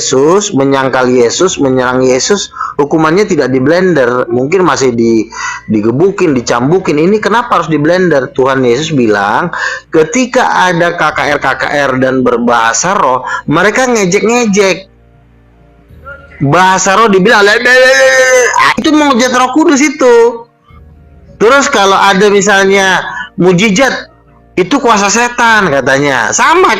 Yesus, menyangkal Yesus, menyerang Yesus, hukumannya tidak di blender, mungkin masih digebukin, dicambukin. Ini kenapa harus di blender? Tuhan Yesus bilang, ketika ada KKR dan berbahasa roh, mereka ngejek-ngejek. Bahasa roh dibilang, itu mujizat Roh Kudus itu. Terus kalau ada misalnya mujizat, itu kuasa setan katanya. Sama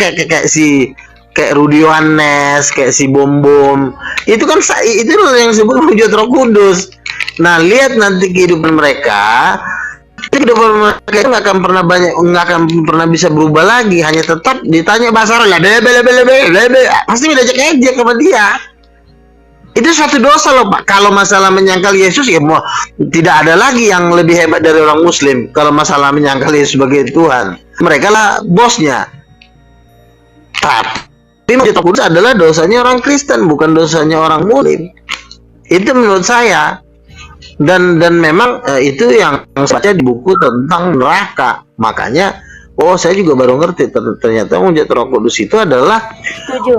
kayak Rudy Yohanes, kayak si Bom. Itu kan itu yang disebut mujizat Roh Kudus. Nah, lihat nanti kehidupan mereka. Kehidupan mereka itu nggak akan pernah bisa berubah lagi. Hanya tetap ditanya bahasa roh, pasti ngejek-ngejek sama dia. Itu suatu dosa loh Pak. Kalau masalah menyangkal Yesus ya tidak ada lagi yang lebih hebat dari orang Muslim. Kalau masalah menyangkal Yesus sebagai Tuhan, mereka lah bosnya. Tapi mujizat Roh Kudus adalah dosanya orang Kristen, bukan dosanya orang Muslim. Itu menurut saya. Dan memang itu yang saya baca di buku tentang neraka. Makanya saya juga baru ngerti ternyata mujizat Roh Kudus itu adalah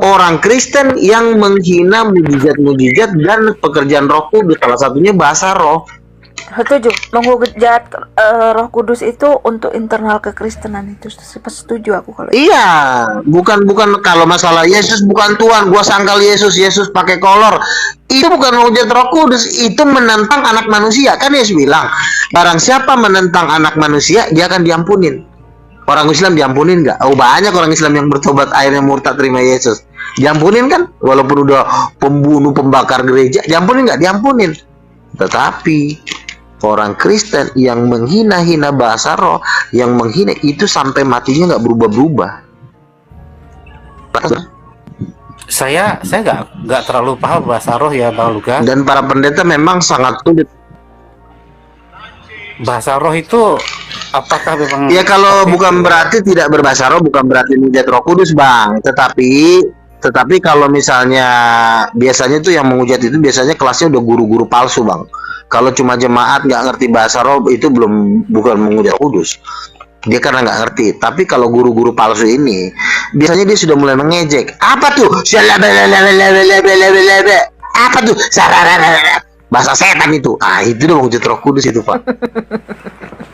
orang Kristen yang menghina mujizat-mujizat dan pekerjaan Roh Kudus. Salah satunya bahasa roh. Setuju. Menghujat Roh Kudus itu untuk internal kekristenan itu. Setuju aku kalau iya, bukan kalau masalah Yesus bukan Tuhan, gua sangkal Yesus pakai kolor. Itu bukan menghujat Roh Kudus, itu menentang anak manusia. Kan Yesus bilang, barang siapa menentang anak manusia, dia akan diampunin. Orang Islam diampunin nggak? Banyak orang Islam yang bertobat akhirnya murtad terima Yesus. Diampunin kan? Walaupun udah pembunuh, pembakar gereja, diampunin nggak? Diampunin. Tetapi orang Kristen yang menghina-hina bahasa roh, yang menghina itu sampai matinya nggak berubah-berubah. Saya nggak terlalu paham bahasa roh ya Bang Luka. Dan para pendeta memang sangat sulit. Bahasa roh itu apakah memang ya kalau bukan berarti tidak berbahasa roh, bukan berarti mujizat Roh Kudus Bang, tetapi kalau misalnya biasanya tuh yang menghujat itu biasanya kelasnya udah guru-guru palsu Bang. Kalau cuma jemaat nggak ngerti bahasa roh itu bukan menghujat Roh Kudus, dia karena nggak ngerti. Tapi kalau guru-guru palsu ini biasanya dia sudah mulai mengejek. Apa tuh? Apa tuh? Bahasa setan itu. Itu udah menghujat Roh Kudus itu Pak.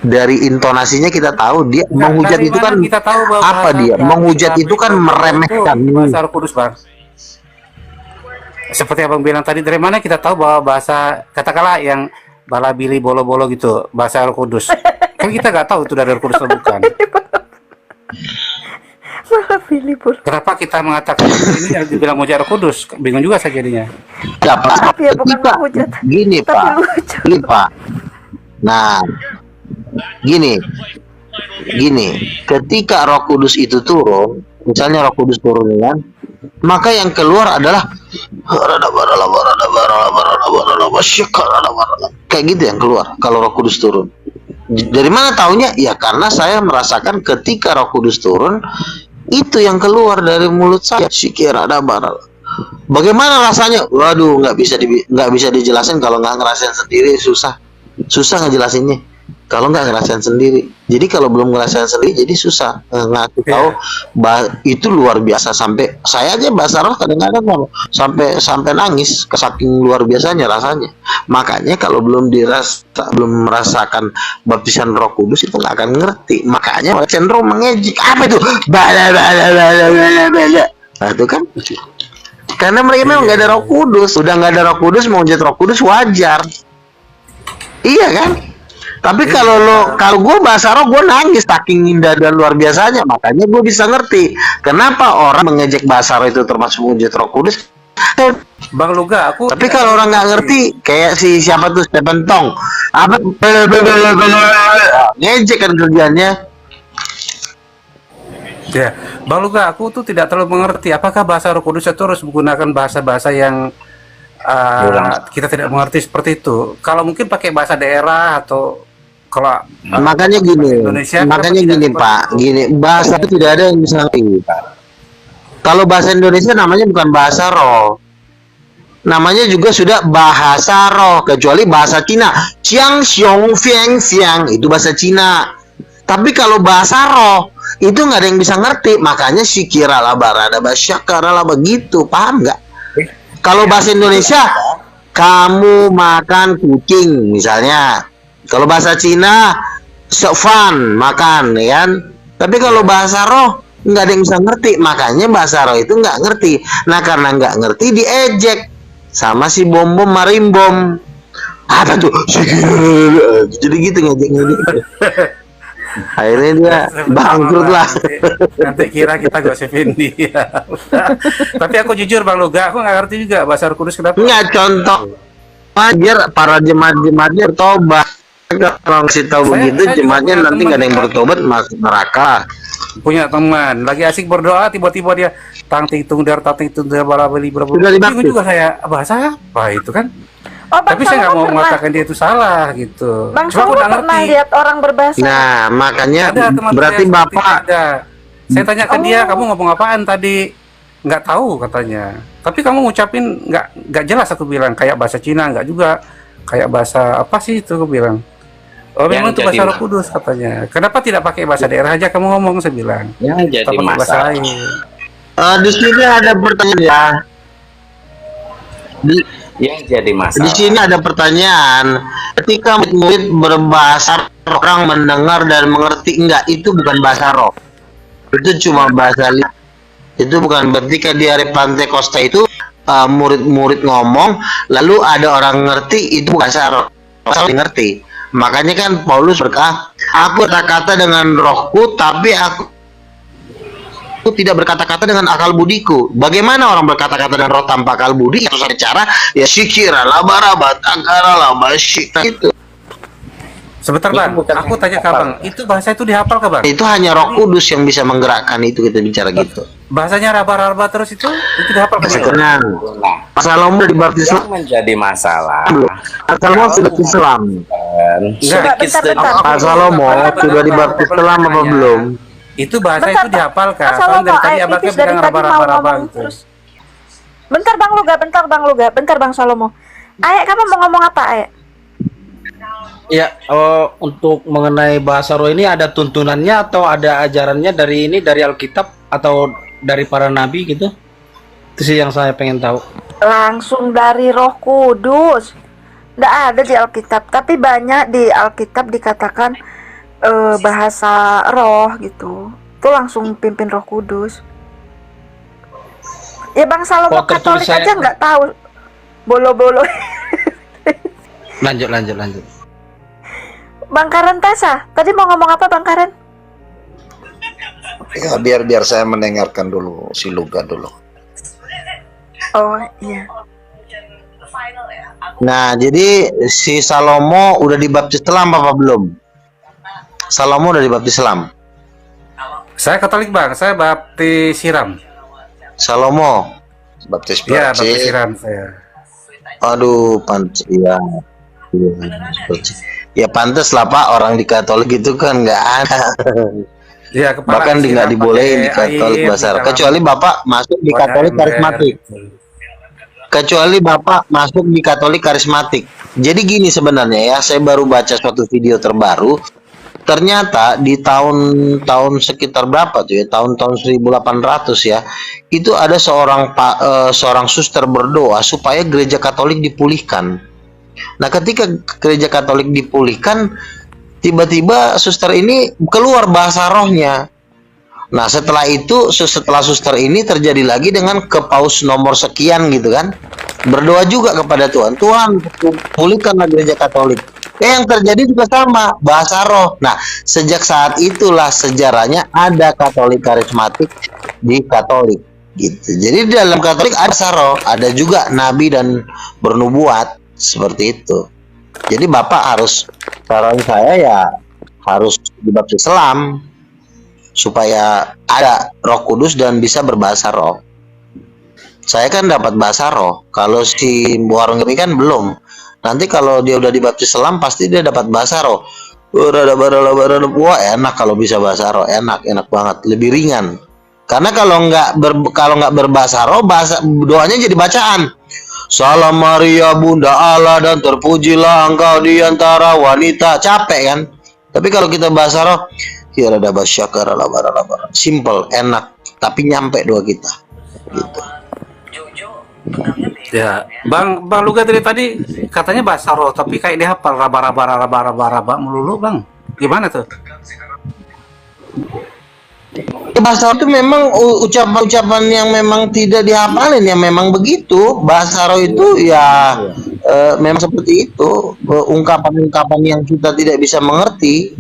Dari intonasinya kita tahu dia menghujat itu kan kita tahu bahwa apa dia? Menghujat itu kan meremehkan bahasa Roh Kudus Bang. Seperti Abang bilang tadi, dari mana kita tahu bahwa bahasa katakanlah yang balabili bolo-bolo gitu bahasa Roh Kudus? Kan kita nggak tahu itu dari Roh Kudus atau bukan. Kenapa kita mengatakan ini yang dibilang mujizat Roh Kudus? Bingung juga saya jadinya. Ya, Pak. ya, bukan menghujat. Gini Pak. Gini Pak. Nah, gini. Ketika Roh Kudus itu turun, misalnya Roh Kudus turun kan, maka yang keluar adalah kayak gitu yang keluar kalau Roh Kudus turun. Dari mana taunya? Ya karena saya merasakan ketika Roh Kudus turun, itu yang keluar dari mulut saya. Bagaimana rasanya? Waduh, nggak bisa dijelasin kalau nggak ngerasain sendiri. Susah ngejelasinnya kalau nggak ngerasain sendiri. Jadi kalau belum ngerasain sendiri, jadi susah ngasih tahu. Itu luar biasa. Sampai saya aja bahasa roh kadang-kadang sampai nangis, saking luar biasanya rasanya. Makanya kalau belum merasakan baptisan Roh Kudus itu nggak akan ngerti. Makanya cenderung mengejek. Apa itu? Nah itu kan karena mereka memang nggak ada Roh Kudus. Udah nggak ada Roh Kudus, mau jadi Roh Kudus wajar. Iya kan? Tapi kalau gue bahasa roh, gue nangis saking indah dan luar biasanya. Makanya gue bisa ngerti kenapa orang mengejek bahasa roh itu termasuk mujizat Roh Kudus. Bang Luga, tapi kalau orang nggak ngerti, kayak si siapa tuh Stephen Tong, apa ngejek kan kerjanya. Ya, Bang Luga, aku tuh tidak terlalu mengerti apakah bahasa Roh Kudus itu harus menggunakan bahasa-bahasa yang kita tidak mengerti seperti itu. Kalau mungkin pakai bahasa daerah atau kalau makanya gini Pak, bahasa itu tidak ada yang bisa ngerti Pak. Kalau bahasa Indonesia namanya bukan bahasa roh, namanya juga sudah bahasa roh, kecuali bahasa Cina, Qiang Xiong Fiang Xiang itu bahasa Cina. Tapi kalau bahasa roh itu nggak ada yang bisa ngerti, makanya sikira lah barada basyakara lah begitu, paham nggak? Kalau bahasa Indonesia, kamu makan kucing misalnya. Kalau bahasa Cina, sofan makan, ya kan? Tapi kalau bahasa roh nggak ada yang bisa ngerti, makanya bahasa roh itu nggak ngerti. Nah karena nggak ngerti diejek sama si bom marimbom. Apa tuh? Jadi gitu ngejeknya gitu. Akhirnya dia bangkrut lah. Nanti kira kita gosipin dia. Tapi aku jujur Bang Luga, aku nggak ngerti juga bahasa Roh Kudus kenapa. Nggak, contoh ajar para jemaat-jemaatnya tobat. Kalau kasih tahu begitu, saya juga jemaatnya punya nanti teman nggak ada yang juga. bertobat masuk neraka. Punya teman lagi asik berdoa, tiba-tiba dia tang tung dar bala beli berapa. Sudah dibaptis. Bingung juga saya bahasa apa itu kan. Oh, Bang Tapi saya nggak Salomo mau pernah, mengatakan dia itu salah gitu. Bang Cuma aku Salomo nggak pernah ngerti. lihat orang berbahasa. Nah, makanya Ada teman berarti saya seperti Bapak ada. Saya tanya ke dia, Oh. kamu ngomong apaan tadi? Nggak tahu katanya. Tapi kamu ngucapin nggak jelas, aku bilang kayak bahasa Cina nggak juga, kayak bahasa apa sih itu aku bilang. Oh Yang memang itu jadi bahasa Roh Kudus katanya. Kenapa tidak pakai bahasa daerah aja kamu ngomong, saya bilang. Yang jadi Kita pakai bahasa masalah. lain. di sini ada pertanyaan ya. Yang jadi Di masalah. sini ada pertanyaan. Ketika murid berbahasa roh, orang mendengar dan mengerti, enggak, itu bukan bahasa roh. Itu cuma bahasa lisan. Itu bukan berarti ketika di hari Pantekosta itu murid-murid ngomong, lalu ada orang ngerti, itu bahasa roh. Saling ngerti. Makanya kan Paulus berkata, aku berkata dengan rohku, tapi aku tidak berkata-kata dengan akal budiku. Bagaimana orang berkata-kata dengan roh tanpa akal budi? Itu satu cara, ya sikira labaraba takara labasyik itu. Sebentar Itu Bang, bukan aku tanya ke hafal. Bang, itu bahasa itu dihafal ke Bang? Itu hanya Roh Kudus yang bisa menggerakkan itu, kita bicara gitu. Bahasanya raba-raba terus itu dihafal ke Bang? Sekarang Nah, Salomo dibaptis yang menjadi masalah belum? Salomo sudah Islam. Enggak. sedikit sedikit Bentar. Salomo sudah dibaptis Islam apa belum? Itu bahasa Bentar, itu dihafal Kak. Mas Soalnya Salomo, dari tadi ayat abangnya tipis dari bilang tadi mau raba-raba ngomong gitu. terus. Bentar Bang Luga, bentar Bang Salomo. Ayek, kamu mau ngomong apa Ayek? Ya, untuk mengenai bahasa roh ini ada tuntunannya atau ada ajarannya dari Alkitab atau dari para nabi gitu? Itu sih yang saya pengen tahu. Langsung dari Roh Kudus. Nggak ada di Alkitab, tapi banyak di Alkitab dikatakan bahasa roh gitu. Itu langsung pimpin Roh Kudus. Ya Bang Salomo Oh, tertulis Katolik saya- aja nggak tahu. Bolo-bolo. Lanjut. Bang Karen Tasa, tadi mau ngomong apa Bang Karen? Ya, biar saya mendengarkan dulu si Luga dulu. Oh iya. Nah, jadi si Salomo udah dibaptis Islam apa belum? Salomo udah dibaptis Islam. Saya Katolik Bang, saya baptis siram. Salomo, Baptis Iya, baptis Percis. siram saya. aduh, pantes ya. Ya pantes lah Pak, orang di Katolik itu kan nggak ada. Iya, kepala Bahkan disiram nggak dibolehin di pakai Katolik air besar. di dalam Kecuali Bapak masuk di wadah Katolik ember karismatik. gitu. Kecuali Bapak masuk di Katolik karismatik. Jadi gini sebenarnya ya, saya baru baca suatu video terbaru. Ternyata di tahun sekitar berapa tuh ya, tahun-tahun 1800 ya, itu ada seorang suster berdoa supaya gereja Katolik dipulihkan. Nah, ketika gereja Katolik dipulihkan, tiba-tiba suster ini keluar bahasa rohnya. Nah, setelah itu, setelah suster ini terjadi lagi dengan ke paus nomor sekian gitu kan, berdoa juga kepada Tuhan, Tuhan pulihkanlah gereja Katolik. Yang terjadi juga sama, bahasa roh. Nah, sejak saat itulah sejarahnya ada Katolik karismatik di Katolik gitu. Jadi di dalam Katolik ada bahasa roh, ada juga nabi dan bernubuat seperti itu. Jadi Bapak harus, saran saya ya harus dibaptis Islam supaya ada Roh Kudus dan bisa berbahasa roh. Saya kan dapat bahasa roh. Kalau si Warung ini kan belum. Nanti kalau dia udah dibaptis Islam pasti dia dapat bahasa roh. Wah, enak kalau bisa bahasa roh, enak banget, lebih ringan. Karena kalau nggak berbahasa roh, bahasa doanya jadi bacaan. Salam Maria Bunda Allah dan terpujilah engkau di antara wanita. Capek kan? Tapi kalau kita bahasa roh, ya ada basyakar simple, enak, tapi nyampe doa kita. Gitu. Ya, Bang Luga tadi katanya bahasa roh, tapi kayak dia hafal raba melulu, Bang. Gimana tuh? Bahasa roh itu memang ucapan-ucapan yang memang tidak dihafalin, yang memang begitu. Bahasa roh itu ya memang seperti itu. Ungkapan-ungkapan yang kita tidak bisa mengerti,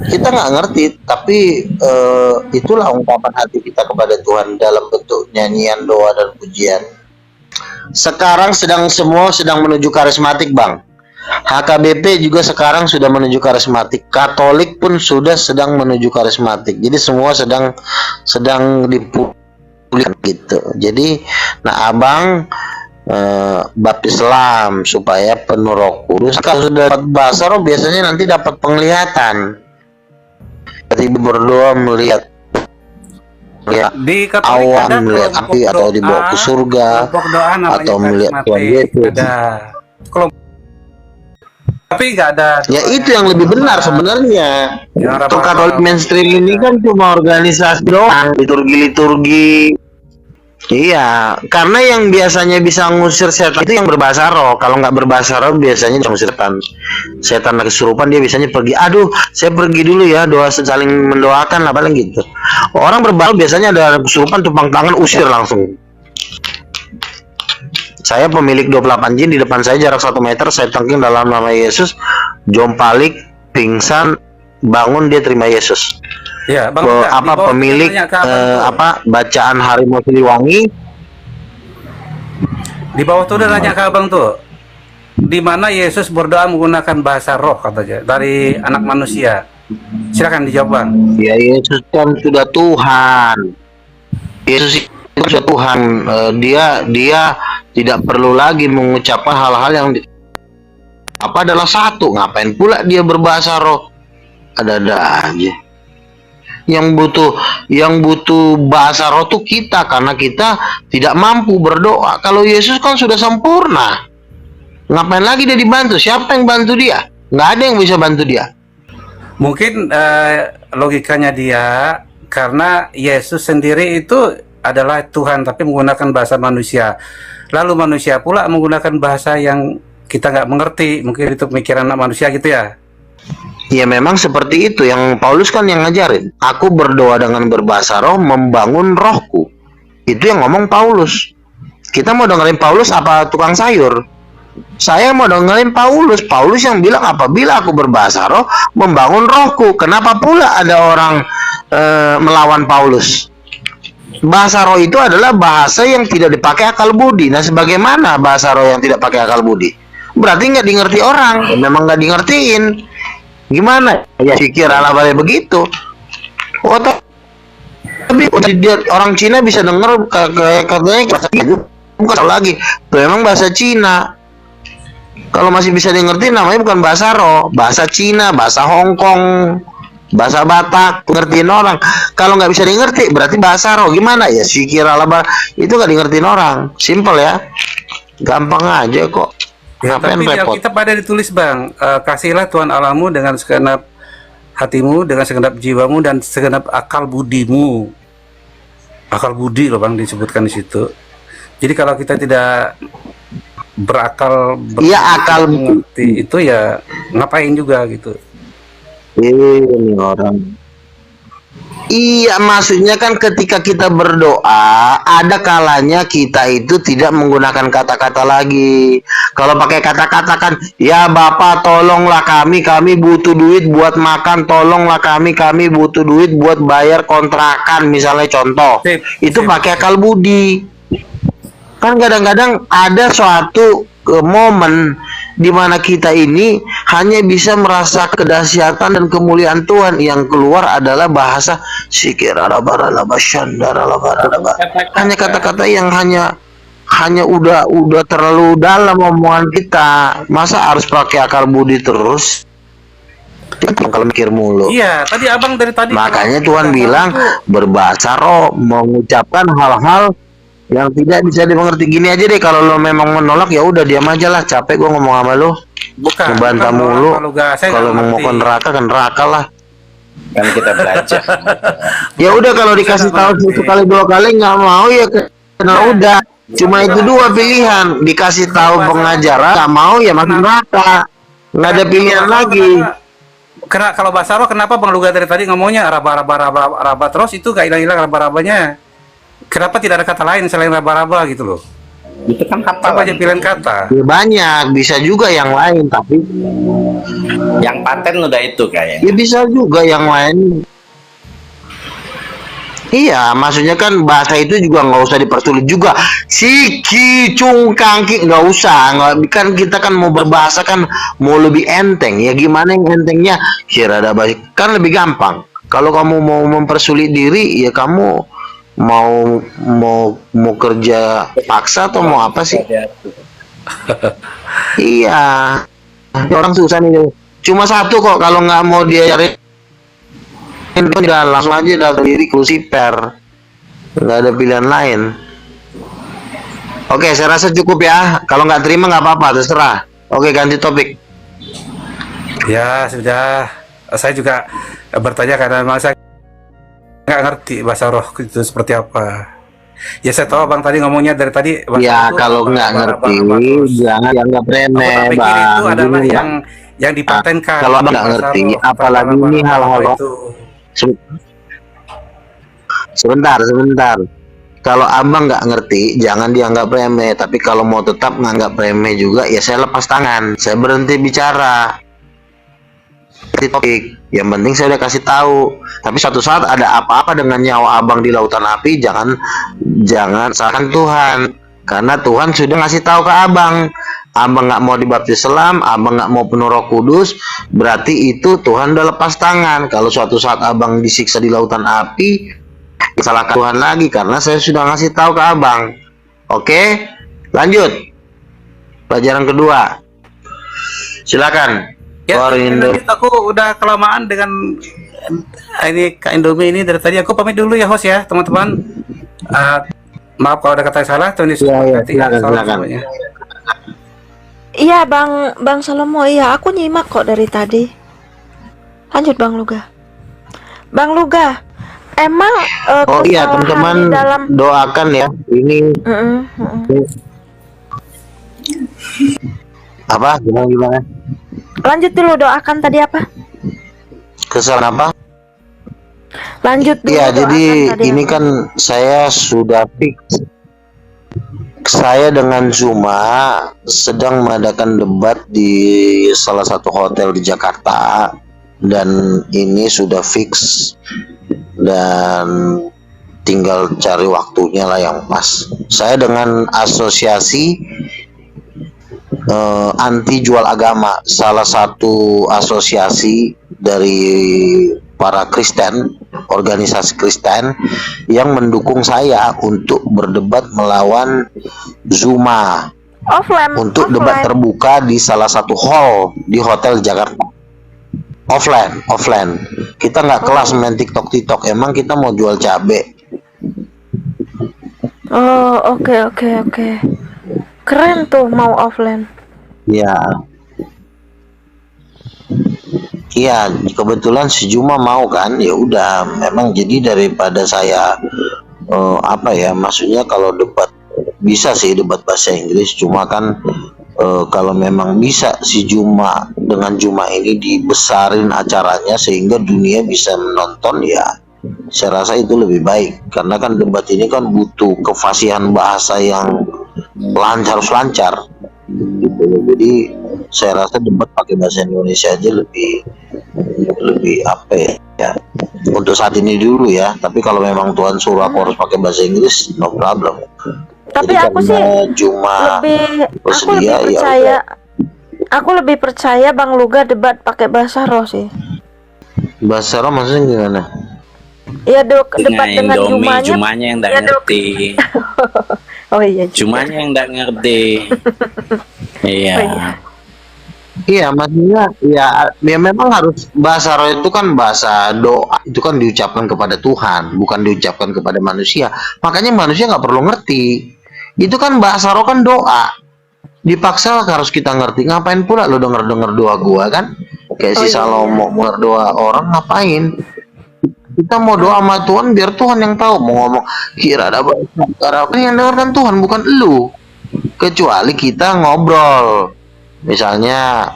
kita nggak ngerti, tapi itulah ungkapan hati kita kepada Tuhan dalam bentuk nyanyian, doa, dan pujian. Sekarang semua sedang menuju karismatik, Bang. HKBP juga sekarang sudah menuju karismatik. Katolik pun sudah sedang menuju karismatik. Jadi semua sedang dipulihkan gitu. Jadi, nah Abang baptis Islam supaya penuh Roh Kudus. Kalau sudah dapat bahasa roh, biasanya nanti dapat penglihatan. Jadi berdoa melihat Di Katolik awan, ada melihat kelompok api, atau doa, dibawa ke surga, kelompok doa namanya atau melihat Tuhan karismatik. Yesus. Ada kelompok, tapi nggak ada. Ya itu yang lebih benar sebenarnya. Untuk Katolik mainstream ini kan cuma organisasi doang, liturgi-liturgi. Iya, karena yang biasanya bisa ngusir setan itu yang berbahasa roh. Kalau nggak berbahasa roh biasanya ngusir setan. Setan kesurupan dia biasanya pergi. Aduh, saya pergi dulu ya, doa saling mendoakan lah paling gitu. Orang berbahasa biasanya ada kesurupan, tumpang tangan, usir langsung. Saya pemilik 28 jin, di depan saya jarak 1 meter, saya tengking dalam nama Yesus, jompalik, pingsan, bangun, dia terima Yesus. Ya, Bang, Pemilik bacaan Harimau Siliwangi di bawah tuh udah nanya ke Abang tuh, di mana Yesus berdoa menggunakan bahasa roh katanya dari anak manusia. Silakan dijawab, Bang. Ya, Yesus kan sudah Tuhan. Yesus itu sudah Tuhan. Dia tidak perlu lagi mengucapkan hal-hal yang adalah satu. Ngapain pula dia berbahasa roh? Ada-ada aja. Yang butuh bahasa roh tuh kita, karena kita tidak mampu berdoa. Kalau Yesus kan sudah sempurna, ngapain lagi dia dibantu? Siapa yang bantu dia? Nggak ada yang bisa bantu dia. Mungkin logikanya dia, karena Yesus sendiri itu adalah Tuhan tapi menggunakan bahasa manusia, lalu manusia pula menggunakan bahasa yang kita nggak mengerti. Mungkin itu pemikiran anak manusia gitu ya. Ya memang seperti itu, yang Paulus kan yang ngajarin. Aku berdoa dengan berbahasa roh, membangun rohku. Itu yang ngomong Paulus. Kita mau dengerin Paulus apa tukang sayur? Saya mau dengerin Paulus. Paulus yang bilang apabila aku berbahasa roh, membangun rohku. Kenapa pula ada orang melawan Paulus? Bahasa roh itu adalah bahasa yang tidak dipakai akal budi. Nah, sebagaimana bahasa roh yang tidak pakai akal budi? Berarti nggak dimengerti orang. Memang nggak dingertiin. Gimana? Ya pikir ala balik begitu. Oh, tapi dia orang Cina bisa dengar katanya bahasa itu bukan lagi. Memang bahasa Cina. Kalau masih bisa dimengerti namanya bukan bahasa roh, bahasa Cina, bahasa Hong Kong, bahasa Batak, pengertiin orang. Kalau nggak bisa dimengerti berarti bahasa roh. Gimana? Ya pikir ala itu nggak dimengertiin orang. Simple ya. Gampang aja kok. Ya, tapi di Alkitab ada ditulis, Bang, kasihlah Tuhan Allahmu dengan segenap hatimu, dengan segenap jiwamu, dan segenap akal budimu. Akal budi loh, Bang, disebutkan di situ. Jadi kalau kita tidak berakal, akal mengerti itu ya ngapain juga gitu. Ini orang. Iya, maksudnya kan ketika kita berdoa, ada kalanya kita itu tidak menggunakan kata-kata lagi. Kalau pakai kata-kata kan, ya Bapak tolonglah kami butuh duit buat makan, tolonglah kami butuh duit buat bayar kontrakan, misalnya contoh. Itu pakai akal budi. Kan kadang-kadang ada suatu momen di mana kita ini hanya bisa merasa kedahsyatan dan kemuliaan Tuhan, yang keluar adalah bahasa hanya kata-kata yang hanya udah terlalu dalam omongan kita. Masa harus pakai akal budi terus? Kalau mikir mulu. Iya, tadi Abang dari tadi. Makanya Tuhan bilang berbahasa roh, mengucapkan hal-hal yang tidak bisa dimengerti. Gini aja deh, kalau lo memang menolak ya udah diam aja lah, capek gua ngomong sama lo. Bukan ngebantah mulu. Kalau mau ke neraka lah. Kan kita belajar. Ya udah, kalau dikasih tahu sekali 2 kali nggak mau ya kena udah. Cuma itu dua pilihan, dikasih tahu pengajaran, nggak mau ya masuk neraka. Nggak ada pilihan lagi. Karena kalau bahasa roh, kenapa Bang Luga dari tadi ngomongnya raba terus, itu gak hilang-hilang raba-rabanya? Kenapa tidak ada kata lain selain raba-raba gitu loh? Itu kan Apa hafalan. aja pilihan kata? Ya banyak, bisa juga yang lain, tapi Yang paten udah itu kayaknya. ya bisa juga yang lain. Iya, maksudnya kan bahasa itu juga nggak usah dipersulit juga. Siki, cung, kangki, nggak usah. Nggak, kan kita kan mau berbahasa kan mau lebih enteng. Ya gimana yang entengnya? Kira ada bahasa kan lebih gampang. Kalau kamu mau mempersulit diri, ya kamu mau kerja paksa atau mau apa sih? Iya, orang susah nih. Cuma satu kok kalau nggak mau dia cari udah langsung aja datang diri ke Lucifer, nggak ada pilihan lain. Oke, saya rasa cukup ya. Kalau nggak terima nggak apa-apa, terserah. Oke, ganti topik. Ya sudah, saya juga bertanya karena memang saya nggak ngerti bahasa roh itu seperti apa. Ya saya tahu Bang tadi ngomongnya dari tadi. Ya itu kalau nggak ngerti jangan dianggap Aku remeh, tak pikir Bang. itu adalah Gini, yang dipatenkan. kalau Abang di nggak bahasa ngerti, roh, apalagi kata ini hal-hal roh. itu. Sebentar. Kalau abang nggak ngerti, jangan dianggap remeh. Tapi kalau mau tetap nganggap remeh juga, ya saya lepas tangan. Saya berhenti bicara. Ganti topik. Yang penting saya udah kasih tahu. Tapi suatu saat ada apa-apa dengan nyawa abang di lautan api, jangan salahkan Tuhan. Karena Tuhan sudah ngasih tahu ke abang. Abang nggak mau dibaptis selam, abang nggak mau penuh Roh Kudus, berarti itu Tuhan udah lepas tangan. Kalau suatu saat abang disiksa di lautan api, salahkan Tuhan lagi karena saya sudah ngasih tahu ke abang. Oke, lanjut. Pelajaran kedua. Silakan. Ya, Korindo. aku udah kelamaan dengan ini Kak Indomie ini dari tadi. Aku pamit dulu ya host ya teman-teman. Maaf kalau ada kata yang salah. Tuhan Yesus Iya, memberkati ya. silakan, Salam silakan. semuanya. Iya Bang Salomo, iya aku nyimak kok dari tadi. Lanjut Bang Luga. Bang Luga, emang Oh iya kesalahan teman-teman, di dalam doakan ya. Ini apa? Gimana? lanjut dulu, doakan tadi apa? Kesalahan apa? Lanjut dulu, Iya, doakan jadi tadi ini apa? kan saya sudah fix. Saya dengan Zuma sedang mengadakan debat di salah satu hotel di Jakarta dan ini sudah fix dan tinggal cari waktunya lah yang pas. Saya dengan asosiasi anti jual agama, salah satu asosiasi dari para Kristen, organisasi Kristen yang mendukung saya untuk berdebat melawan Zuma untuk debat terbuka di salah satu hall di hotel Jakarta. Offline. Kita nggak kelas main TikTok. Emang kita mau jual cabe. Oh, oke. Keren tuh mau offline. Ya. Iya, kebetulan si Juma mau kan, ya udah. Memang jadi daripada saya maksudnya kalau debat bisa sih debat bahasa Inggris, cuma kan kalau memang bisa si Juma dengan Juma ini dibesarin acaranya sehingga dunia bisa menonton, ya saya rasa itu lebih baik karena kan debat ini kan butuh kefasihan bahasa yang harus lancar gitu. Jadi saya rasa debat pakai bahasa Indonesia aja lebih apa ya untuk saat ini dulu ya. Tapi kalau memang Tuhan suruh aku harus pakai bahasa Inggris, no problem. Tapi Jadi aku karena sih Juma bersedia, ya aku lebih percaya Bang Luga debat pakai bahasa roh sih. bahasa roh maksudnya gimana? Ya debat dengan Jumanya. Jumanya yang nggak ngerti. Oh iya. Jumanya yang nggak ngerti. Iya. Oh, iya. Iya, maksudnya ya memang harus bahasa roh itu kan bahasa doa, itu kan diucapkan kepada Tuhan, bukan diucapkan kepada manusia. Makanya manusia nggak perlu ngerti. Itu kan bahasa roh kan doa. Dipaksa harus kita ngerti. Ngapain pula lo denger doa gua kan? Kayak si Salomo denger doa orang ngapain? Kita mau doa sama Tuhan biar Tuhan yang tahu. Mau ngomong kira ada apa yang dengarkan Tuhan, bukan lu. Kecuali kita ngobrol, misalnya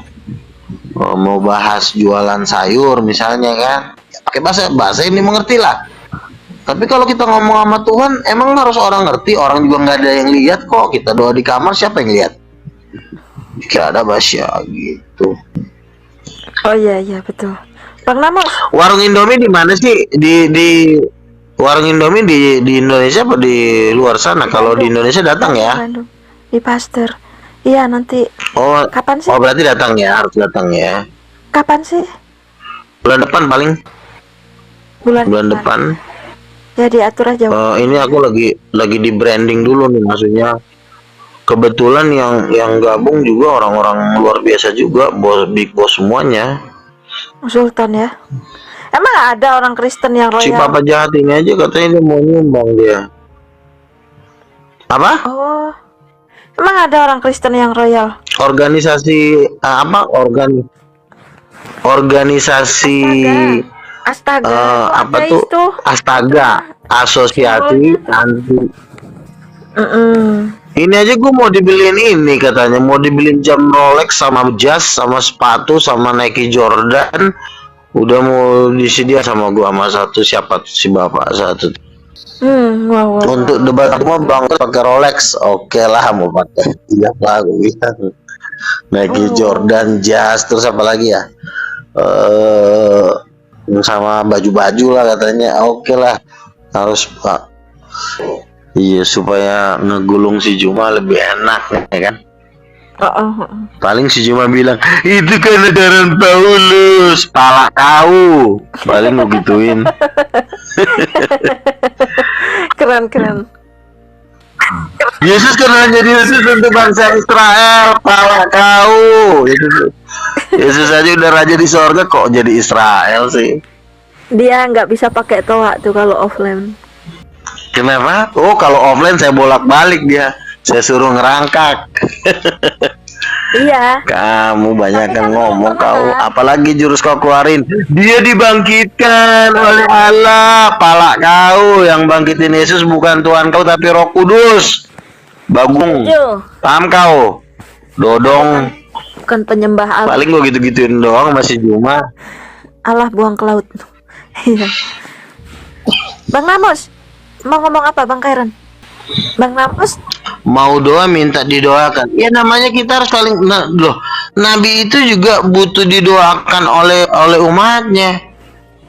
mau bahas jualan sayur misalnya kan, ya, pakai bahasa ini mengerti lah. Tapi kalau kita ngomong sama Tuhan, emang harus orang ngerti. Orang juga nggak ada yang lihat kok. Kita doa di kamar, siapa yang lihat? Kira ada bahasa gitu. Oh iya iya betul. Bang Namos, Warung Indomie di mana sih? Di warung Indomie di Indonesia apa di luar sana? Kalau di Indonesia datang ya. Bandung. Di Pasteur. Iya nanti. Oh, Kapan sih? oh berarti datang ya, harus datang ya. Kapan sih? Bulan depan paling. Bulan depan. Ya diatur aja. Ini aku lagi di branding dulu nih, maksudnya. Kebetulan yang gabung juga orang-orang luar biasa juga, big boss semuanya. Sultan ya. Emang ada orang Kristen yang Si royal? Papa Jahat ini aja katanya dia mau nyumbang dia. Apa? Oh. Emang ada orang Kristen yang royal? Organisasi apa? Organisasi Astaga. apa ada tuh? itu. Astaga, Asosiasi Anti. Ini aja gue mau dibeliin ini katanya, mau dibeliin jam Rolex sama jas sama sepatu sama Nike Jordan. Udah mau disedia sama gua sama satu siapa tuh, si bapak satu. Wow. Untuk debat semua bang pakai Rolex, oke lah mau pakai. Iya lah gue bilang. Nike Jordan, jas, terus apa lagi ya? Sama baju-baju lah katanya. Oke lah, harus pak. Iya supaya ngegulung si Juma lebih enak ya kan. Paling si Juma bilang itu kan ajaran Paulus, pala kau. Paling mau gituin. Keren. Yesus kan jadi Yesus untuk bangsa Israel, pala kau. Yesus aja udah raja di sorga kok jadi Israel sih. Dia nggak bisa pakai toa tuh kalau offline. Kenapa? Oh kalau offline saya bolak-balik dia, saya suruh ngerangkak. Iya. Kamu banyak kan ngomong kau, apalagi jurus kau keluarin. Dia dibangkitkan oleh Allah, pala kau yang bangkitin Yesus bukan Tuhan kau tapi Roh Kudus. Bagung, paham kau? Dodong. Bukan penyembah Allah. Paling gua gitu-gituin doang masih Juma. Allah buang ke laut. Iya. Bang Namos, mau ngomong apa Bang Kairan? Bang Namos? Mau doa minta didoakan. Ya namanya kita harus saling loh. Nabi itu juga butuh didoakan oleh umatnya.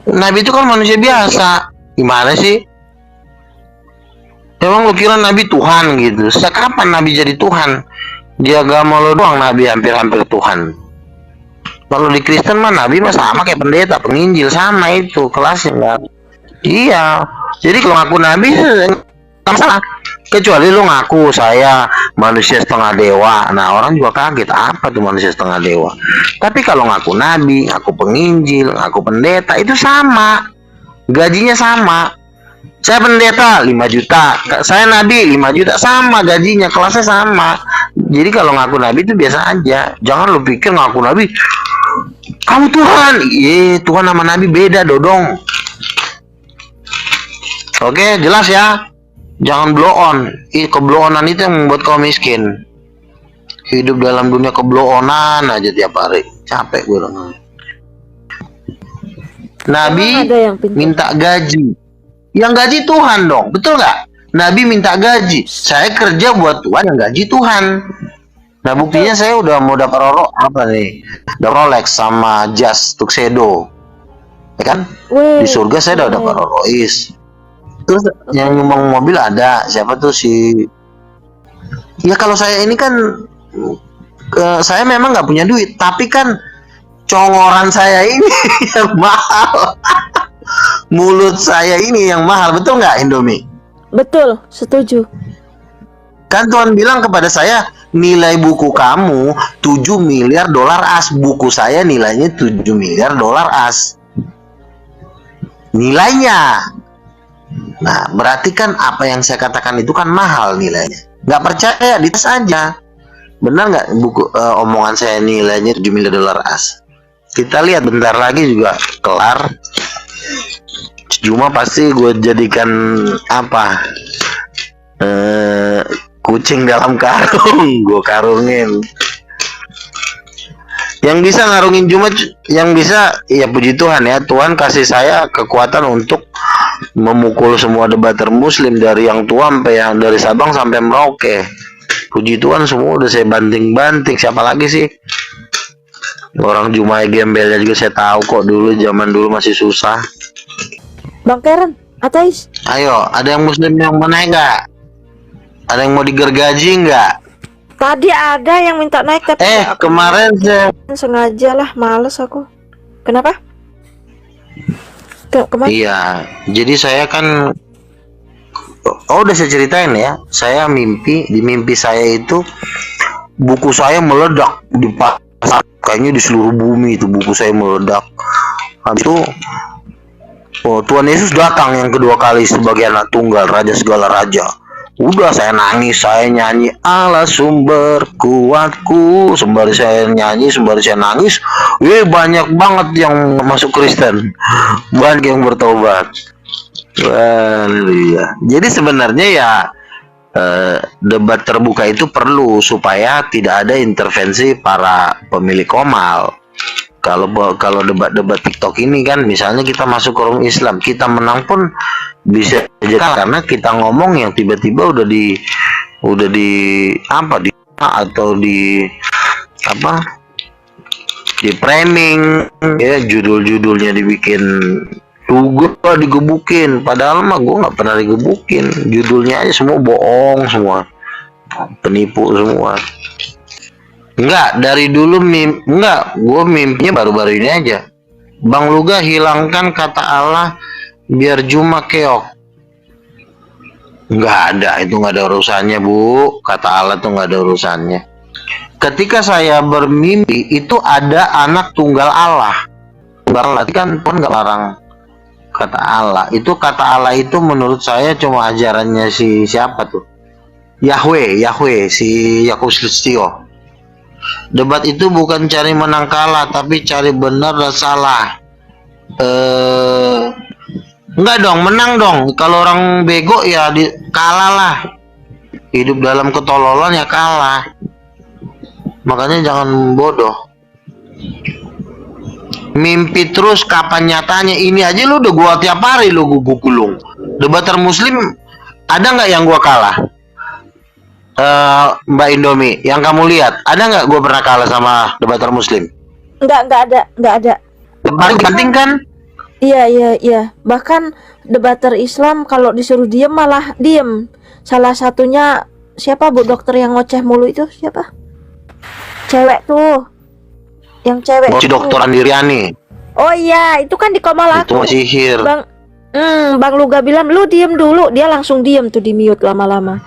Nabi itu kan manusia biasa. Gimana sih? Emang lu kira Nabi Tuhan gitu? Sejak kapan Nabi jadi Tuhan? Di agama lo doang Nabi hampir-hampir Tuhan. Kalau di Kristen mah Nabi mah sama kayak pendeta, penginjil, sama itu kelasnya enggak. Iya. Jadi kalau ngaku Nabi nggak masalah. Kecuali lu ngaku saya manusia setengah dewa. Nah orang juga kaget, apa tuh manusia setengah dewa. Tapi kalau ngaku nabi, ngaku penginjil, ngaku pendeta, itu sama. Gajinya sama. Saya pendeta 5 juta, saya nabi 5 juta, sama gajinya, kelasnya sama. Jadi kalau ngaku nabi itu biasa aja. Jangan lu pikir ngaku nabi kamu Tuhan. Iya, Tuhan sama nabi beda, dodong. Oke, jelas ya. Jangan blow on. Keblow onan itu yang membuat kau miskin. Hidup dalam dunia keblow onan aja tiap hari. Capek gue dong. Nabi minta gaji. Yang gaji Tuhan dong, betul nggak? Nabi minta gaji. Saya kerja buat Tuhan, yang gaji Tuhan. Nah buktinya saya udah mau dapat Rolex sama jas tuxedo, ya kan? Di surga saya udah dapat Rolex. Terus yang nyumbang mobil ada siapa tuh ya kalau saya ini kan saya memang nggak punya duit, tapi kan congoran saya ini yang mahal. Mulut saya ini yang mahal, betul nggak Indomie? Betul, setuju. Kan Tuhan bilang kepada saya, nilai buku kamu 7 miliar dolar as. Buku saya nilainya 7 miliar dolar as. Nilainya. Nah, berarti kan apa yang saya katakan itu kan mahal nilainya. Nggak percaya, dites aja. Benar nggak buku omongan saya nilainya 7 miliar dolar as? Kita lihat bentar lagi juga kelar. Juma pasti gue jadikan apa? Kucing dalam karung, gue karungin. Yang bisa ngarungin Juma, yang bisa ya puji Tuhan ya, Tuhan kasih saya kekuatan untuk memukul semua debater Muslim dari yang tua sampai yang dari Sabang sampai Merauke. Puji Tuhan semua udah saya banting-banting. Siapa lagi sih? Orang Jumai gembelnya juga saya tahu kok, dulu zaman dulu masih susah. Bang Karen, ateis. Ayo, ada yang Muslim yang mau naik nggak? Ada yang mau digergaji nggak? Tadi ada yang minta naik tapi Kemarin saya sengaja lah, males aku. Kenapa? Kemarin? Iya, jadi saya kan, udah saya ceritain ya. Saya di mimpi saya itu buku saya meledak di pasar, kayaknya di seluruh bumi itu buku saya meledak. Habis itu, Tuhan Yesus datang yang kedua kali sebagai anak tunggal, Raja segala raja. Udah saya nangis, saya nyanyi Allah sumber kuatku, sembari saya nyanyi, sembari saya nangis, banyak banget yang masuk Kristen, banyak yang bertobat. Haleluya. Jadi sebenarnya ya debat terbuka itu perlu supaya tidak ada intervensi para pemilik komal. Kalau debat-debat TikTok ini kan, misalnya kita masuk ke orang Islam, kita menang pun bisa jadi karena kita ngomong yang tiba-tiba udah di atau di framing ya, judulnya dibikin gua digebukin, padahal mah gua nggak pernah digebukin, judulnya aja semua bohong, semua penipu semua. Enggak, dari dulu gue mimpinya baru-baru ini aja. Bang Luga hilangkan kata Allah biar Juma keok. Enggak ada, itu nggak ada urusannya, Bu. Kata Allah tuh nggak ada urusannya. Ketika saya bermimpi itu ada anak tunggal Allah. Berarti kan pun nggak larang kata Allah. Itu kata Allah itu menurut saya cuma ajarannya si siapa tuh? Yahweh, si Yakub Listio. Debat itu bukan cari menang kalah, tapi cari benar dan salah. Enggak dong, menang dong. Kalau orang bego ya kalah lah. Hidup dalam ketololan ya kalah. Makanya jangan bodoh. Mimpi terus, kapan nyatanya? Ini aja lu udah gua tiap hari lu gulung. Debater Muslim ada nggak yang gua kalah? Mbak Indomie, yang kamu lihat ada nggak gue pernah kalah sama debater Muslim? Nggak ada. Paling penting kan? Iya. Bahkan debater Islam kalau disuruh diem malah diem. Salah satunya siapa, Bu Dokter yang ngoceh mulu itu siapa? Cewek tuh, yang cewek. Si Dokter Andiriani. Oh iya, itu kan di komal Itu aku. sihir. Bang Luga bilang lu diem dulu, dia langsung diem tuh, di mute lama-lama.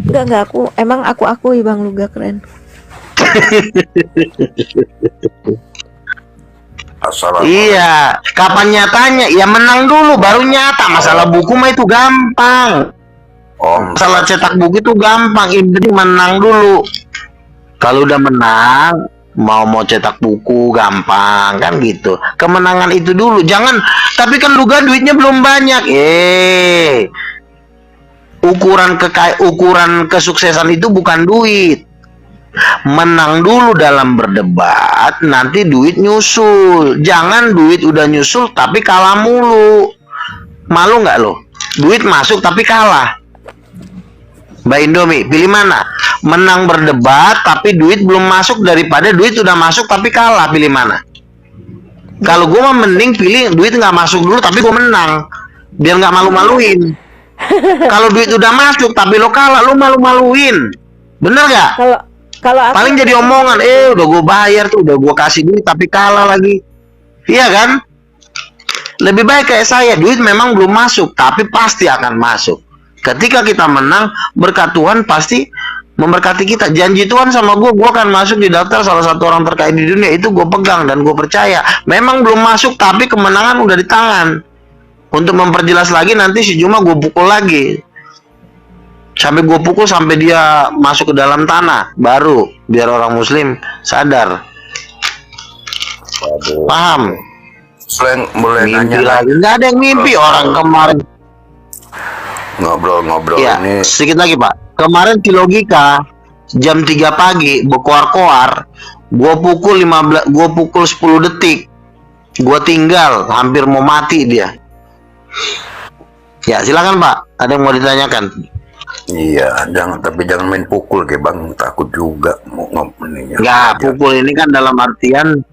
Enggak, aku akui Bang Luga keren. Iya, kapan nyatanya? Ya menang dulu baru nyata. Masalah buku mah itu gampang. Masalah cetak buku itu gampang. Ini menang dulu. Kalau udah menang, mau cetak buku gampang kan gitu. Kemenangan itu dulu. Jangan. Tapi kan Luga duitnya belum banyak. Ukuran kesuksesan itu bukan duit. Menang dulu dalam berdebat, nanti duit nyusul. Jangan duit udah nyusul tapi kalah mulu. Malu nggak lo? Duit masuk tapi kalah. Mbak Indomie, pilih mana? Menang berdebat tapi duit belum masuk daripada duit udah masuk tapi kalah, pilih mana? Kalau gue mah mending pilih duit nggak masuk dulu tapi gue menang, biar nggak malu-maluin. Kalau duit udah masuk tapi lo kalah, lo malu-maluin. Bener gak? Kalau aku paling jadi omongan, udah gue bayar tuh, udah gue kasih duit tapi kalah lagi. Iya kan? Lebih baik kayak saya, duit memang belum masuk tapi pasti akan masuk. Ketika kita menang, berkat Tuhan pasti memberkati kita. Janji Tuhan sama gue akan masuk di daftar salah satu orang terkaya di dunia. Itu gue pegang dan gue percaya. Memang belum masuk tapi kemenangan udah di tangan. Untuk memperjelas lagi, nanti si Juma gue pukul lagi. Sampai gue pukul sampai dia masuk ke dalam tanah. Baru biar orang Muslim sadar. Paham? Selain boleh Mimpi nanya lagi. Nggak ada yang mimpi orang kemarin. ngobrol-ngobrol Ya, ini. sedikit lagi Pak. Kemarin di logika jam 3 pagi berkoar-koar, gua pukul 10 detik. Gua tinggal, hampir mau mati dia. Ya, silakan Pak. Ada yang mau ditanyakan? Iya, tapi jangan main pukul ke Bang, takut juga mau ngomongnya. Nggak, pukul ini kan dalam artian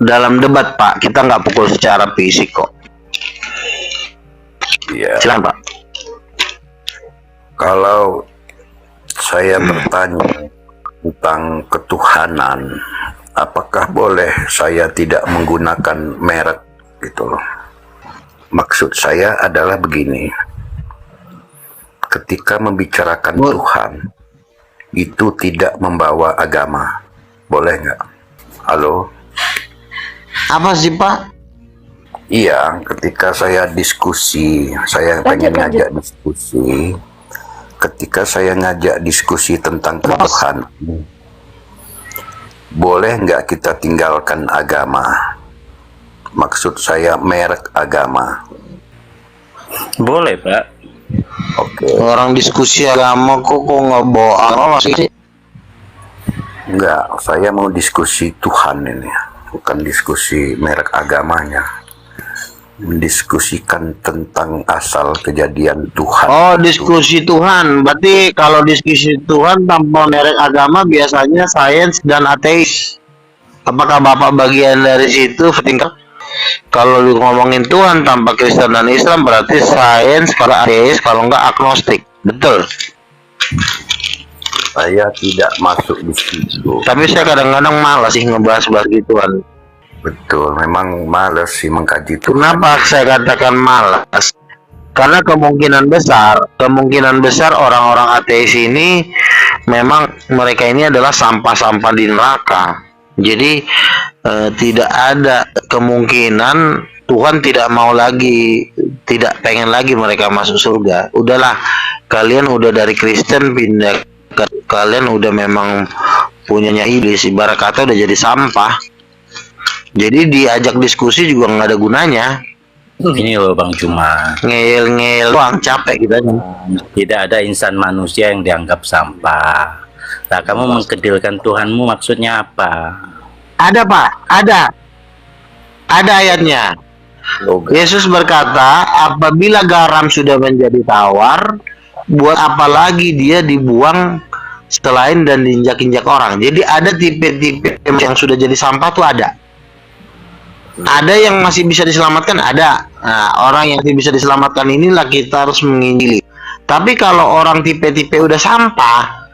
dalam debat Pak. Kita nggak pukul secara fisik kok. Iya. Silakan Pak. Kalau saya bertanya tentang ketuhanan, apakah boleh saya tidak menggunakan merek gitu loh? Maksud saya adalah begini. Ketika membicarakan Tuhan, itu tidak membawa agama. Boleh nggak? Halo? Apa sih Pak? Iya, ketika saya diskusi, saya pengen ngajak diskusi. Ketika saya ngajak diskusi tentang ketuhanan, boleh nggak kita tinggalkan agama? Maksud saya merek agama. Boleh, Pak. Oke. Orang diskusi agama kok nggak bawa agama sih? Enggak, saya mau diskusi Tuhan ini, bukan diskusi merek agamanya. Mendiskusikan tentang asal kejadian Tuhan. Oh, diskusi Tuhan. Berarti kalau diskusi Tuhan tanpa merek agama biasanya sains dan ateis. Apakah Bapak bagian dari situ? Kalau ngomongin Tuhan tanpa Kristen dan Islam berarti sains, kalau ateis, kalau enggak agnostik. Betul. Saya tidak masuk di situ. Tapi saya kadang-kadang malas sih ngebahas-bahas gituan. Betul, memang males sih mengkaji Tuhan. Kenapa saya katakan malas? Karena kemungkinan besar orang-orang ateis ini memang mereka ini adalah sampah-sampah di neraka. Jadi tidak ada kemungkinan Tuhan tidak mau lagi, tidak pengen lagi mereka masuk surga. Udahlah, kalian udah dari Kristen pindah ke, kalian udah memang punyanya iblis, ibarat kata udah jadi sampah. Jadi diajak diskusi juga nggak ada gunanya. Ini loh Bang Cuma, Ngeyel-ngeyel doang, capek kita nih. tidak ada insan manusia yang dianggap sampah. Nah, kamu mengkedilkan Tuhanmu maksudnya apa? Ada Pak, ada ayatnya. Yesus berkata, apabila garam sudah menjadi tawar, buat apa lagi dia dibuang selain dan diinjak-injak orang. Jadi ada tipe-tipe yang sudah jadi sampah tuh ada. Ada yang masih bisa diselamatkan, ada. Nah, orang yang bisa diselamatkan inilah kita harus menginjili. Tapi kalau orang tipe-tipe udah sampah,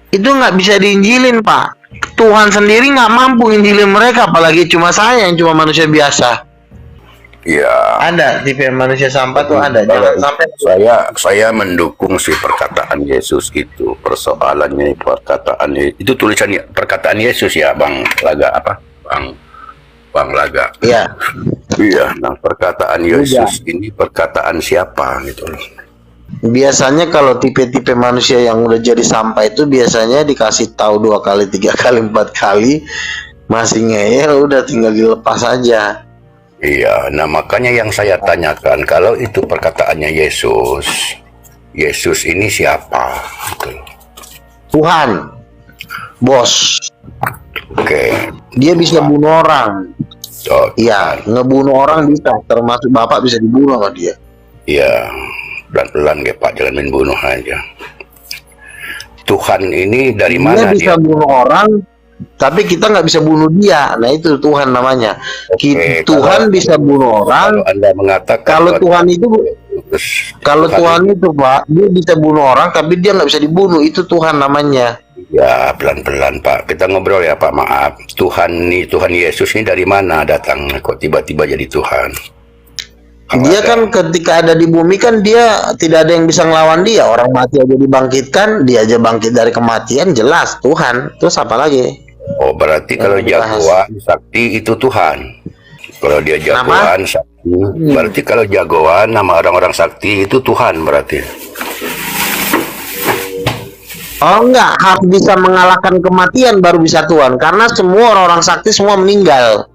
itu nggak bisa diinjilin Pak. Tuhan sendiri nggak mampu injilin mereka, apalagi cuma saya yang cuma manusia biasa. Ya. Ada tipe manusia sampah tuh ada. Jangan sampai Saya mendukung si perkataan Yesus itu. Persoalannya perkataan itu tulisannya perkataan Yesus ya, Bang Laga apa? Bang Laga. Iya. Iya, nah perkataan Yesus ini perkataan siapa gitu loh. Biasanya kalau tipe-tipe manusia yang udah jadi sampah itu biasanya dikasih tahu 2 kali, 3 kali, 4 kali masih ngeyel, udah tinggal dilepas aja. Iya, nah makanya yang saya tanyakan kalau itu perkataannya Yesus, Yesus ini siapa? Gitu. Tuhan, bos. Oke. Dia bisa bunuh orang. Oh, Iya, ngebunuh orang bisa, termasuk Bapak bisa dibunuh sama dia. iya, pelan-pelan ya Pak, jangan main bunuh aja. Tuhan ini dari mana Dia bisa dia? bunuh orang, tapi kita nggak bisa bunuh dia. Nah itu Tuhan namanya. Oke, Tuhan bisa bunuh orang. Kalau Anda mengatakan Kalau Tuhan itu, kalau Tuhan Tuhan itu Pak, dia bisa bunuh orang, tapi dia nggak bisa dibunuh. Itu Tuhan namanya. ya pelan-pelan Pak, kita ngobrol ya Pak, maaf. Tuhan Yesus ini dari mana datang? Kok tiba-tiba jadi Tuhan? Dia kan ketika ada di bumi kan dia tidak ada yang bisa ngelawan dia. Orang mati aja dibangkitkan, dia aja bangkit dari kematian, jelas Tuhan. Terus apa lagi? Oh berarti kalau jagoan sakti itu Tuhan. Kalau dia jagoan sakti, berarti kalau jagoan nama orang-orang sakti itu Tuhan berarti. Oh enggak, harus bisa mengalahkan kematian baru bisa Tuhan. Karena semua orang-orang sakti semua meninggal.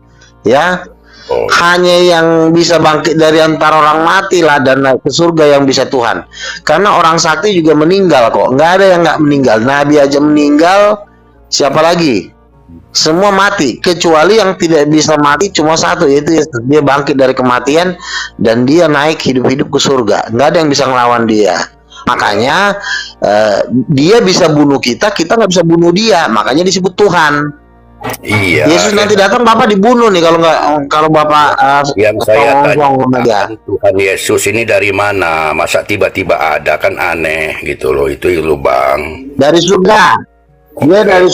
Ya. Oh, Hanya yang bisa bangkit dari antara orang mati lah dan naik ke surga yang bisa Tuhan. Karena orang sakti juga meninggal kok. Nggak ada yang nggak meninggal. Nabi aja meninggal. Siapa lagi? Semua mati. Kecuali yang tidak bisa mati cuma satu, yaitu Yesus. Dia bangkit dari kematian dan dia naik hidup-hidup ke surga. Nggak ada yang bisa ngelawan dia. Makanya dia bisa bunuh kita, kita nggak bisa bunuh dia. Makanya disebut Tuhan. iya. Yesus nanti datang, Bapak dibunuh nih kalau Bapak Yang saya ngomong sama dia. tanyakan, Tuhan Yesus ini dari mana? Masa tiba-tiba ada, kan aneh gitu loh. Itu lu Bang. Dari surga. Dia dari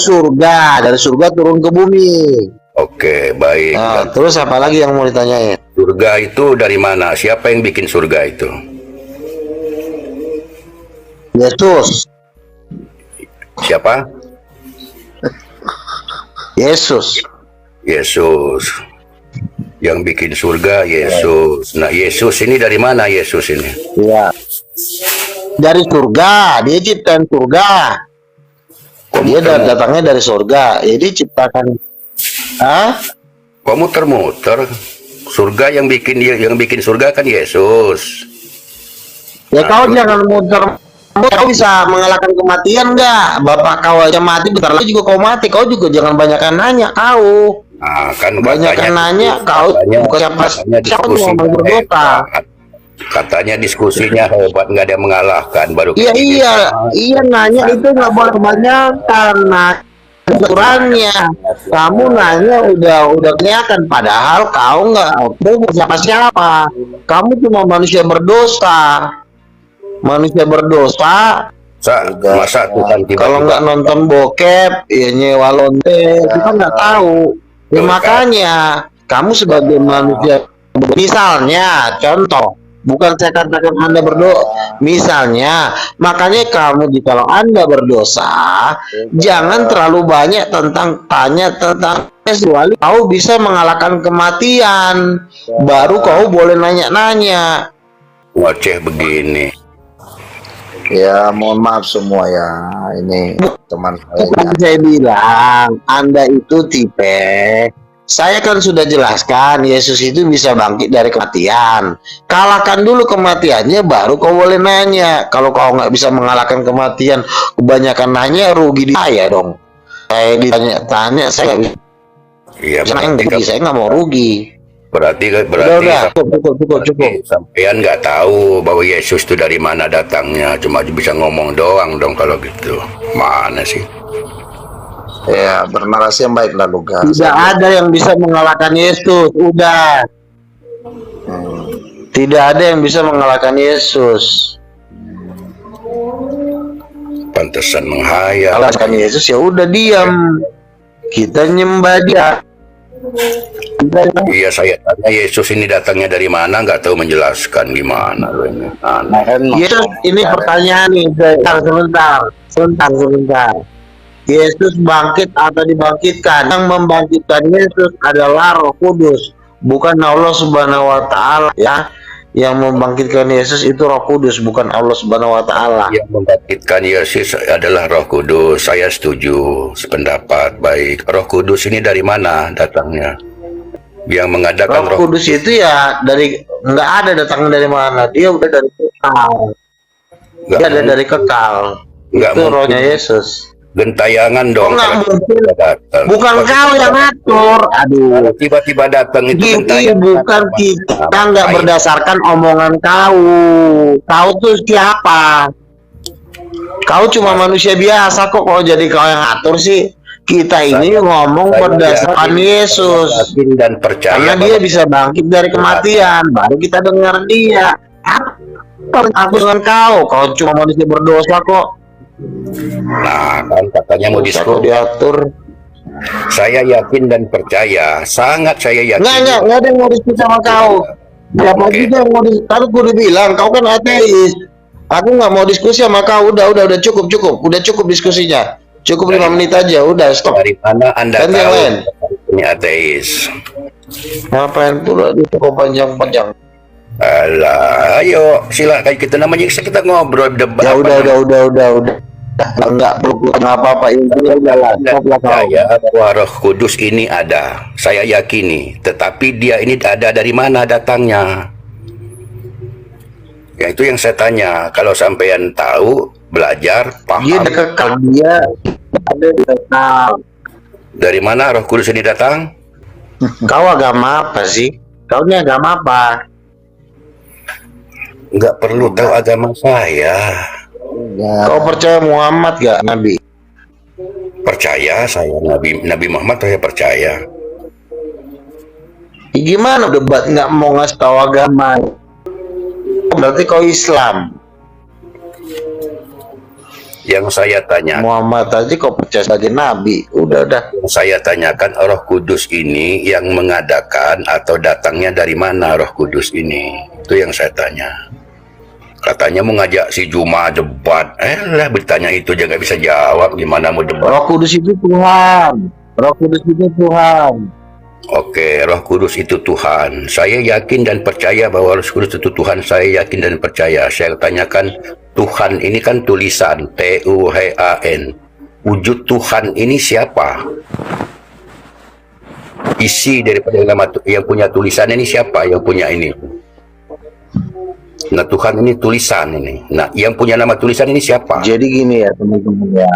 surga turun ke bumi. Oke, baik. Nah, Dan terus apa lagi yang mau ditanyain? surga itu dari mana? Siapa yang bikin surga itu? Yesus. Siapa? Yesus. Yesus. Yang bikin surga Yesus. Nah, Yesus ini dari mana Yesus ini? Ya. Dari surga, dia ciptain surga. Dia datangnya dari surga. Jadi ciptakan. Hah? Kok muter-muter? Surga yang bikin surga kan Yesus. Ya kau jangan muter. Kau bisa mengalahkan kematian enggak? Bapak kau aja mati, bentar lagi juga kau mati. Kau juga jangan banyakan nanya kau. Nah, kan Kebanyakan nanya kau bukan siapa diskusi mau berdosa. katanya diskusinya hebat, nggak ada yang mengalahkan, baru Iya begini. iya nanya itu nggak boleh kebanyakan. Nah, ukurannya kamu nanya udah kelihatan, padahal kau nggak bukan siapa-siapa. Kamu cuma manusia berdosa. Masa Tuhan Kalau tiba-tiba nggak nonton bokep, ya nyewa lonte, kita nggak tahu. Ya, makanya kamu sebagai manusia, misalnya contoh, bukan saya katakan Anda berdosa, misalnya, makanya kamu kalau Anda berdosa, jangan terlalu banyak tanya tentang kecuali kau bisa mengalahkan kematian, baru kau boleh nanya-nanya. ngoceh begini. Ya, mohon maaf semua ya. Ini teman saya. Bukan saya bilang Anda itu tipe. Saya kan sudah jelaskan Yesus itu bisa bangkit dari kematian. Kalahkan dulu kematiannya, baru kau boleh nanya. Kalau kau nggak bisa mengalahkan kematian, kebanyakan nanya, rugi di saya dong. Saya ditanya-tanya, saya nggak bisa. Iya, Saya nggak mau rugi. berarti Udah, cukup. sampean nggak tahu bahwa Yesus itu dari mana datangnya, cuma bisa ngomong doang dong kalau gitu. Mana sih? Ya, bernarasi yang baik lah Luga. Tidak ada yang bisa mengalahkan Yesus. Udah. Tidak ada yang bisa mengalahkan Yesus. Pantesan menghayal. Mengalahkan Yesus ya udah diam. Kita nyembah dia. Iya, saya tanya Yesus ini datangnya dari mana, nggak tahu menjelaskan gimana loh ini. Aneh. Yesus, ini pertanyaan nih. Sebentar. Yesus bangkit atau dibangkitkan? Yang membangkitkan Yesus adalah Roh Kudus, bukan Allah Subhanahu wa taala ya. Yang membangkitkan Yesus itu Roh Kudus, bukan Allah Subhanahu wa taala. Yang membangkitkan Yesus adalah Roh Kudus. Saya setuju, sependapat. Baik, Roh Kudus ini dari mana datangnya? Yang mengadakan Roh Kudus itu ya dari nggak ada datangnya dari mana. Dia udah dari kekal. Nggak Dia ada mungkin. dari kekal. Nggak Itu mungkin. rohnya Yesus. Gentayangan dong. Nggak kalau mungkin. tiba-tiba datang. Bukan kau yang ngatur. Aduh. Kalau tiba-tiba datang itu Gini, gentayangan. bukan kita nggak berdasarkan omongan kau. Kau tuh siapa? Kau cuma manusia biasa kok. Kalau jadi kau yang ngatur sih. Kita ini ngomong Saya berdasarkan yakin- Yesus. yakin dan percaya Karena dia bahwa bisa bangkit dari kematian. Baru kita dengar dia. Apa aku dengan kau? Kau cuma manusia berdosa kok. nah kan katanya mau Bisa kok diskusi. diatur. Saya yakin dan percaya, sangat saya yakin. Nggak ada yang mau diskusi sama kau. Siapa Oke. juga yang mau diskusi? Tadi gue udah bilang, kau kan ateis. Aku nggak mau diskusi sama kau. Udah cukup. Udah cukup diskusinya. Cukup 5 menit aja. Udah stop. Dari mana Anda Dan yang tahu lain? ini ateis? Ngapain pula di toko panjang-panjang? Alah, ayo silakan kita namanya kita ngobrol debat. Ya udah. nggak perlu apa-apa intinya jalan. Saya bahwa Roh Kudus ini ada, saya yakini. Tetapi dia ini ada dari mana datangnya? Ya itu yang saya tanya. Kalau sampean tahu, belajar, Dia paham. kekal, dia ada di kekal. Dari mana Roh Kudus ini datang? Kau agama apa sih? Kau ini agama apa? Nggak perlu tahu agama saya. Kau percaya Muhammad gak Nabi? Percaya saya Nabi Muhammad, saya percaya. Ya, gimana debat nggak mau ngasih tahu agama? Berarti kau Islam. Yang saya tanya, Muhammad tadi kau percaya sebagai Nabi. Udah. yang saya tanyakan, Roh Kudus ini yang mengadakan atau datangnya dari mana Roh Kudus ini? Itu yang saya tanya. Katanya mau ngajak si Juma debat. Lah bertanya itu aja nggak bisa jawab. Gimana mau debat? Roh Kudus itu Tuhan. Roh Kudus itu Tuhan. Oke, Roh Kudus itu Tuhan. Saya yakin dan percaya bahwa Roh Kudus itu Tuhan. Saya yakin dan percaya. Saya tanyakan, Tuhan ini kan tulisan Tuhan. Wujud Tuhan ini siapa? Isi daripada nama yang punya tulisan ini siapa? Yang punya ini. Nah, Tuhan ini tulisan ini. Nah, yang punya nama tulisan ini siapa? Jadi gini ya teman-teman ya.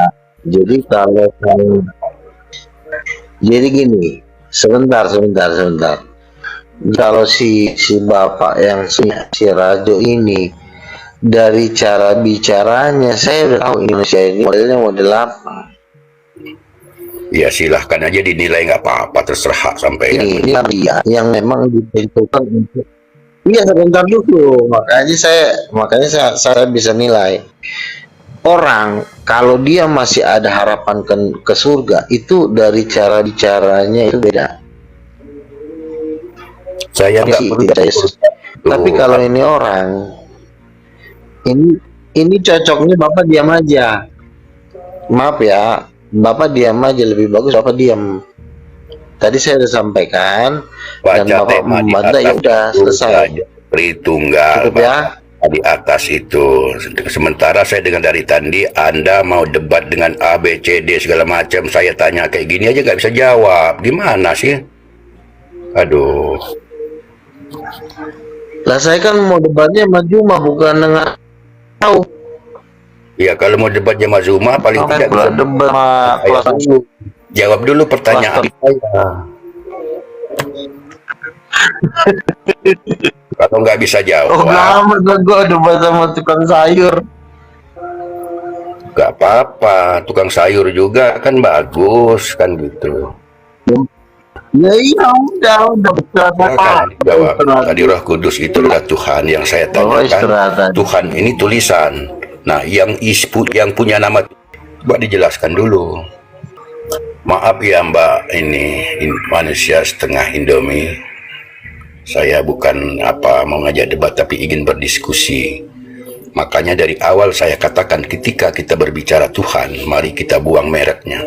Jadi gini. Sebentar. Kalau si bapak yang si Rajo ini, dari cara bicaranya saya udah tahu Indonesia ini modelnya model apa. Ya silahkan aja dinilai, nggak apa-apa, terserah sampai. Ini dia yang memang ditentukan untuk. Iya, sebentar dulu. Makanya saya bisa nilai. Orang kalau dia masih ada harapan ke surga, itu dari cara bicaranya itu beda. Saya nggak perlu. Tapi kalau ini orang, ini cocoknya Bapak diam aja. Maaf ya, Bapak diam aja, lebih bagus Bapak diam. Tadi saya sudah sampaikan dan Bapak membantah, ya udah selesai. Itu enggak. Cukup ya. Di atas itu. Sementara saya dengan dari tadi Anda mau debat dengan A, B, C, D segala macam. Saya tanya kayak gini aja nggak bisa jawab. Gimana sih? Aduh. Lah saya kan mau debatnya sama Juma, bukan dengan tahu. Ya kalau mau debatnya sama Zuma paling tidak bisa debat sama kelas dulu. Jawab dulu pertanyaan saya. Kalau nggak bisa jawab, amat lah gua debat sama tukang sayur. nggak apa-apa. Tukang sayur juga kan bagus kan gitu. Ya iya, udah Kan jawab. Tadi Roh Kudus itu adalah Tuhan. Yang saya tanyakan, Tuhan ini tulisan. Nah, yang punya nama, Mbak dijelaskan dulu. Maaf ya Mbak, ini manusia setengah Indomie. Saya bukan mau ngajak debat, tapi ingin berdiskusi. Makanya dari awal saya katakan, ketika kita berbicara Tuhan, mari kita buang mereknya.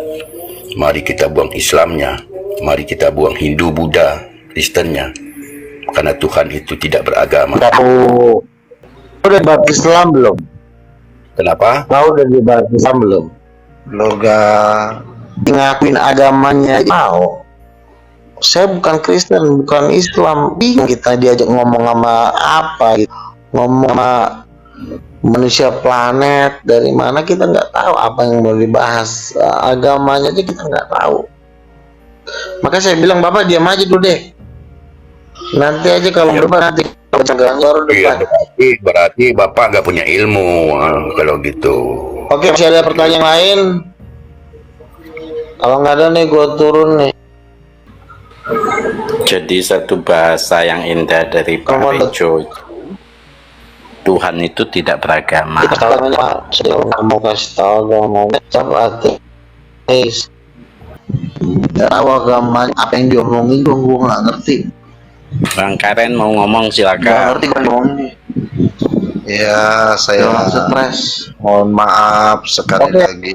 Mari kita buang Islamnya. Mari kita buang Hindu, Buddha, Kristennya. Karena Tuhan itu tidak beragama. Tahu udah debat Islam belum? Kenapa? Tahu udah debat Islam belum? Lo gak ngakuin agamanya. Mau. Saya bukan Kristen, bukan Islam. Bingung kita diajak ngomong sama apa gitu. Ngomong sama manusia planet dari mana, kita nggak tahu apa yang mau dibahas. Agamanya aja kita nggak tahu. Maka saya bilang Bapak diam aja dulu deh. Nanti aja kalau berdebat nanti baru Iya, debat. berarti Bapak nggak punya ilmu kalau gitu. Oke, masih ada pertanyaan lain? Kalau nggak ada nih, gue turun nih. Jadi satu bahasa yang indah dari Pak Rejo, Tuhan itu tidak beragama. Saya nggak mau kasih tahu agama, tahu agama apa yang diomongin, gue nggak ngerti. Bang Karen mau ngomong, Nggak silakan. ngerti kan ngomongnya. Ya, saya Stres. mohon maaf sekali lagi.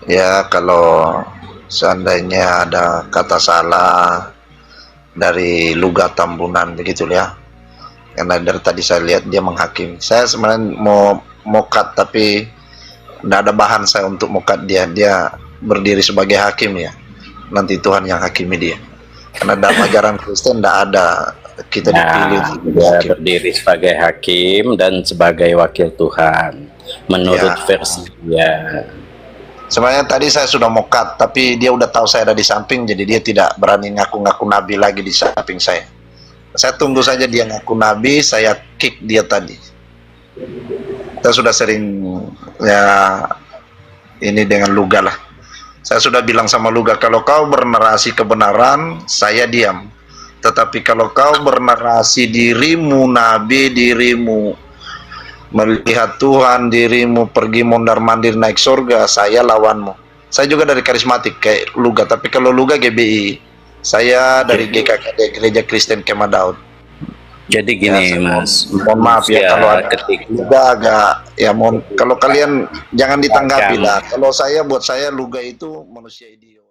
Ya, kalau seandainya ada kata salah dari Lugat Tambunan begitu ya. Karena dari tadi saya lihat dia menghakimi. Saya sebenarnya mau cut, tapi Nggak ada bahan saya untuk mokat dia. Dia berdiri sebagai hakim ya. Nanti Tuhan yang hakimi dia. Karena dalam ajaran Kristen nggak ada kita dipilih Nah, sebagai dia hakim. berdiri sebagai hakim dan sebagai wakil Tuhan menurut Ya. versi dia. Sebenarnya tadi saya sudah mokat, tapi dia udah tahu saya ada di samping, jadi dia tidak berani ngaku-ngaku nabi lagi di samping saya. Saya tunggu saja dia ngaku nabi, saya kick dia tadi. Kita sudah sering ya ini dengan Luga lah. Saya sudah bilang sama Luga, kalau kau bernarasi kebenaran, saya diam. Tetapi kalau kau bernarasi dirimu nabi, dirimu melihat Tuhan, dirimu pergi mondar-mandir naik surga, saya lawanmu. Saya juga dari karismatik kayak Luga, tapi kalau Luga GBI, saya dari GKKD Gereja Kristen Kemah Daud. Jadi gini, Ya, Mas. Mohon maaf ya kalau ada ketika Luga agak ya mohon kalau kalian jangan ditanggapi lah. Kalau saya buat saya Luga itu manusia idiot.